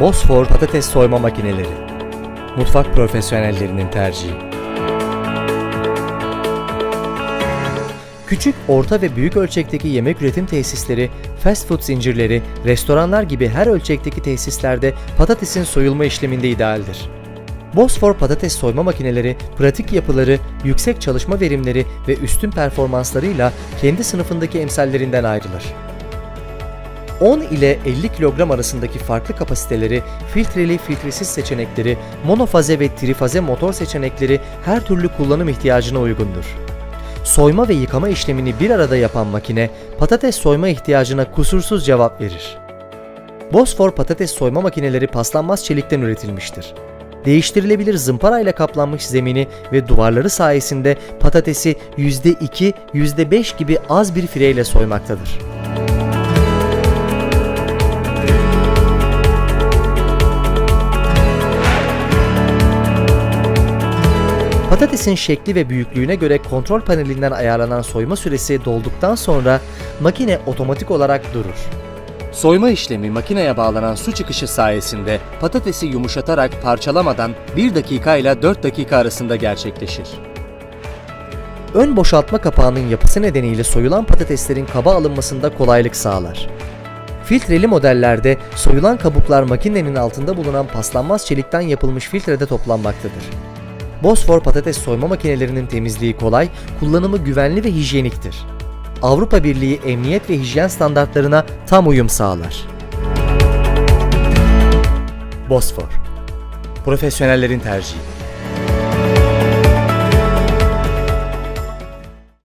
Bosfor patates soyma makineleri. Mutfak profesyonellerinin tercihi. Küçük, orta ve büyük ölçekteki yemek üretim tesisleri, fast food zincirleri, restoranlar gibi her ölçekteki tesislerde patatesin soyulma işleminde idealdir. Bosfor patates soyma makineleri, pratik yapıları, yüksek çalışma verimleri ve üstün performanslarıyla kendi sınıfındaki emsallerinden ayrılır. 10 ile 50 kilogram arasındaki farklı kapasiteleri, filtreli, filtresiz seçenekleri, monofaze ve trifaze motor seçenekleri her türlü kullanım ihtiyacına uygundur. Soyma ve yıkama işlemini bir arada yapan makine, patates soyma ihtiyacına kusursuz cevap verir. Bosfor patates soyma makineleri paslanmaz çelikten üretilmiştir. Değiştirilebilir zımparayla kaplanmış zemini ve duvarları sayesinde patatesi %2, %5 gibi az bir fireyle soymaktadır. Patatesin şekli ve büyüklüğüne göre kontrol panelinden ayarlanan soyma süresi dolduktan sonra makine otomatik olarak durur. Soyma işlemi makineye bağlanan su çıkışı sayesinde patatesi yumuşatarak parçalamadan 1 dakika ile 4 dakika arasında gerçekleşir. Ön boşaltma kapağının yapısı nedeniyle soyulan patateslerin kaba alınmasında kolaylık sağlar. Filtreli modellerde soyulan kabuklar makinenin altında bulunan paslanmaz çelikten yapılmış filtrede toplanmaktadır. Bosfor patates soyma makinelerinin temizliği kolay, kullanımı güvenli ve hijyeniktir. Avrupa Birliği emniyet ve hijyen standartlarına tam uyum sağlar. Bosfor, profesyonellerin tercihi.